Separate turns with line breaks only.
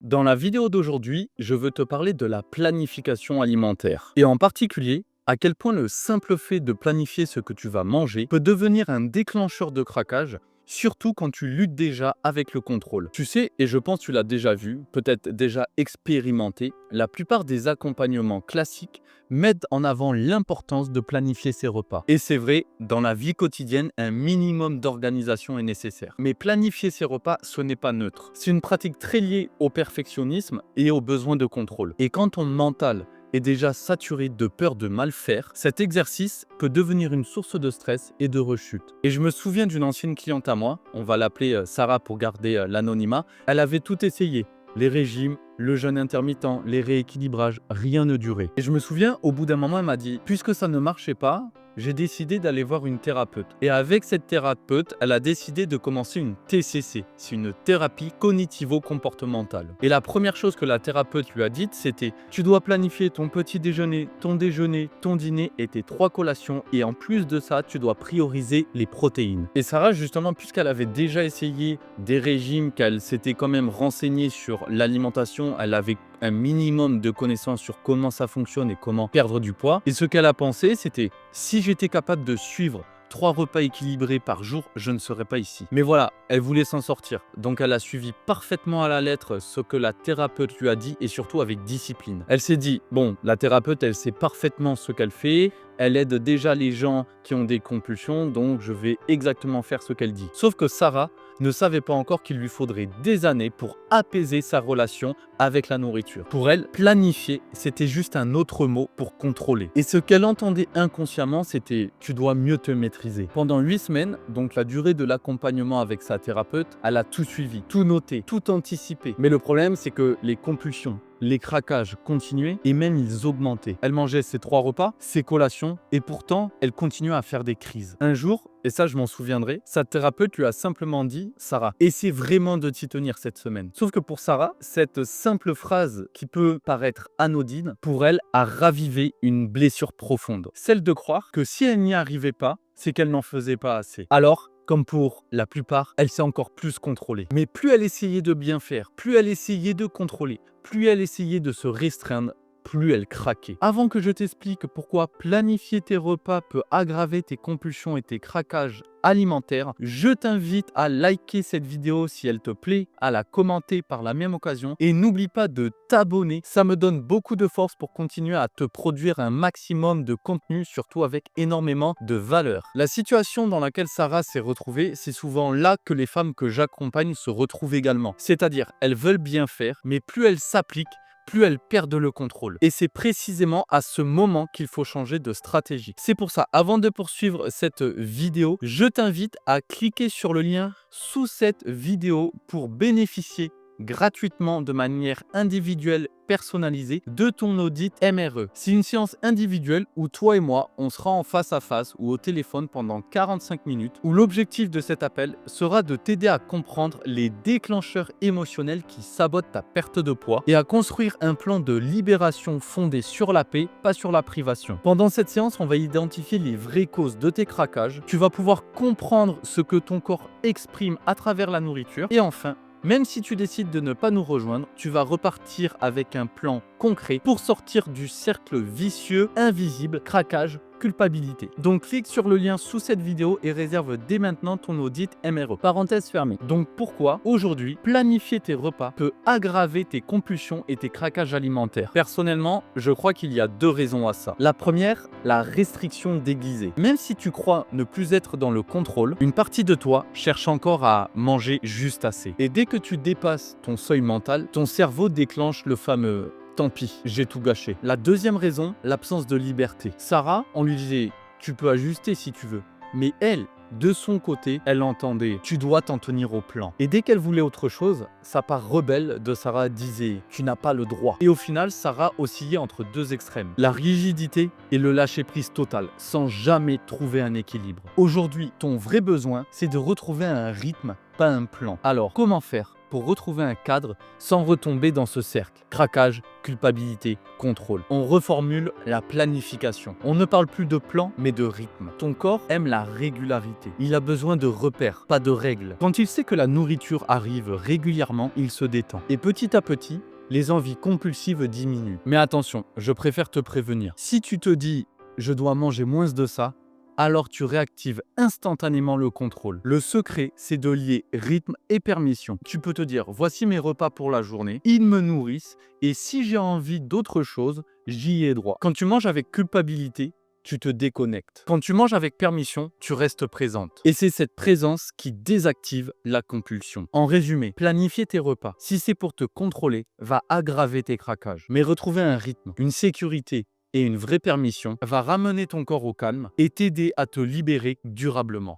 Dans la vidéo d'aujourd'hui, je veux te parler de la planification alimentaire. Et en particulier, à quel point le simple fait de planifier ce que tu vas manger peut devenir un déclencheur de craquage, surtout quand tu luttes déjà avec le contrôle. Tu sais, et je pense que tu l'as déjà vu, peut-être déjà expérimenté, la plupart des accompagnements classiques mettent en avant l'importance de planifier ses repas. Et c'est vrai, dans la vie quotidienne, un minimum d'organisation est nécessaire. Mais planifier ses repas, ce n'est pas neutre. C'est une pratique très liée au perfectionnisme et au besoin de contrôle. Et quand ton mental est déjà saturé de peur de mal faire, cet exercice peut devenir une source de stress et de rechute. Et je me souviens d'une ancienne cliente à moi, on va l'appeler Sarah pour garder l'anonymat, elle avait tout essayé. Les régimes, le jeûne intermittent, les rééquilibrages, rien ne durait. Et je me souviens, au bout d'un moment, elle m'a dit, puisque ça ne marchait pas, j'ai décidé d'aller voir une thérapeute. Et avec cette thérapeute, elle a décidé de commencer une TCC. C'est une thérapie cognitivo-comportementale. Et la première chose que la thérapeute lui a dite, c'était « Tu dois planifier ton petit déjeuner, ton dîner et tes 3 collations. Et en plus de ça, tu dois prioriser les protéines. » Et Sarah, justement, puisqu'elle avait déjà essayé des régimes, qu'elle s'était quand même renseignée sur l'alimentation, elle avait un minimum de connaissances sur comment ça fonctionne et comment perdre du poids. Et ce qu'elle a pensé, c'était si j'étais capable de suivre 3 repas équilibrés par jour, je ne serais pas ici. Mais voilà, elle voulait s'en sortir. Donc elle a suivi parfaitement à la lettre ce que la thérapeute lui a dit et surtout avec discipline. Elle s'est dit, bon, la thérapeute, elle sait parfaitement ce qu'elle fait. Elle aide déjà les gens qui ont des compulsions, donc je vais exactement faire ce qu'elle dit. Sauf que Sarah ne savait pas encore qu'il lui faudrait des années pour apaiser sa relation avec la nourriture. Pour elle, planifier, c'était juste un autre mot pour contrôler. Et ce qu'elle entendait inconsciemment, c'était « tu dois mieux te maîtriser ». Pendant 8 semaines, donc la durée de l'accompagnement avec sa thérapeute, elle a tout suivi, tout noté, tout anticipé. Mais le problème, c'est que les compulsions, les craquages continuaient et même ils augmentaient. Elle mangeait ses 3 repas, ses collations et pourtant, elle continuait à faire des crises. Un jour, et ça je m'en souviendrai, sa thérapeute lui a simplement dit « Sarah, essaie vraiment de t'y tenir cette semaine ». Sauf que pour Sarah, cette simple phrase qui peut paraître anodine, pour elle, a ravivé une blessure profonde. Celle de croire que si elle n'y arrivait pas, c'est qu'elle n'en faisait pas assez. Alors, comme pour la plupart, elle s'est encore plus contrôlée. Mais plus elle essayait de bien faire, plus elle essayait de contrôler, plus elle essayait de se restreindre, plus elle craquait. Avant que je t'explique pourquoi planifier tes repas peut aggraver tes compulsions et tes craquages alimentaires, je t'invite à liker cette vidéo si elle te plaît, à la commenter par la même occasion et n'oublie pas de t'abonner. Ça me donne beaucoup de force pour continuer à te produire un maximum de contenu, surtout avec énormément de valeur. La situation dans laquelle Sarah s'est retrouvée, c'est souvent là que les femmes que j'accompagne se retrouvent également. C'est-à-dire, elles veulent bien faire, mais plus elles s'appliquent, plus elles perdent le contrôle. Et c'est précisément à ce moment qu'il faut changer de stratégie. C'est pour ça, avant de poursuivre cette vidéo, je t'invite à cliquer sur le lien sous cette vidéo pour bénéficier gratuitement de manière individuelle personnalisée de ton audit MRE. C'est une séance individuelle où toi et moi, on sera en face à face ou au téléphone pendant 45 minutes où l'objectif de cet appel sera de t'aider à comprendre les déclencheurs émotionnels qui sabotent ta perte de poids et à construire un plan de libération fondé sur la paix, pas sur la privation. Pendant cette séance, on va identifier les vraies causes de tes craquages. Tu vas pouvoir comprendre ce que ton corps exprime à travers la nourriture et enfin, même si tu décides de ne pas nous rejoindre, tu vas repartir avec un plan concret pour sortir du cercle vicieux, invisible, craquage, culpabilité. Donc clique sur le lien sous cette vidéo et réserve dès maintenant ton audit MRE. Parenthèse fermée. Donc pourquoi aujourd'hui planifier tes repas peut aggraver tes compulsions et tes craquages alimentaires? Personnellement, je crois qu'il y a 2 raisons à ça. La première, la restriction déguisée. Même si tu crois ne plus être dans le contrôle, une partie de toi cherche encore à manger juste assez. Et dès que tu dépasses ton seuil mental, ton cerveau déclenche le fameux tant pis, j'ai tout gâché. La deuxième raison, l'absence de liberté. Sarah, on lui disait, tu peux ajuster si tu veux. Mais elle, de son côté, elle entendait, tu dois t'en tenir au plan. Et dès qu'elle voulait autre chose, sa part rebelle de Sarah disait, tu n'as pas le droit. Et au final, Sarah oscillait entre 2 extrêmes. La rigidité et le lâcher-prise total, sans jamais trouver un équilibre. Aujourd'hui, ton vrai besoin, c'est de retrouver un rythme, pas un plan. Alors, comment faire pour retrouver un cadre sans retomber dans ce cercle. Craquage, culpabilité, contrôle. On reformule la planification. On ne parle plus de plan, mais de rythme. Ton corps aime la régularité. Il a besoin de repères, pas de règles. Quand il sait que la nourriture arrive régulièrement, il se détend. Et petit à petit, les envies compulsives diminuent. Mais attention, je préfère te prévenir. Si tu te dis « je dois manger moins de ça », alors tu réactives instantanément le contrôle. Le secret, c'est de lier rythme et permission. Tu peux te dire, voici mes repas pour la journée, ils me nourrissent, et si j'ai envie d'autre chose, j'y ai droit. Quand tu manges avec culpabilité, tu te déconnectes. Quand tu manges avec permission, tu restes présente. Et c'est cette présence qui désactive la compulsion. En résumé, planifier tes repas, si c'est pour te contrôler, va aggraver tes craquages. Mais retrouver un rythme, une sécurité, et une vraie permission va ramener ton corps au calme et t'aider à te libérer durablement.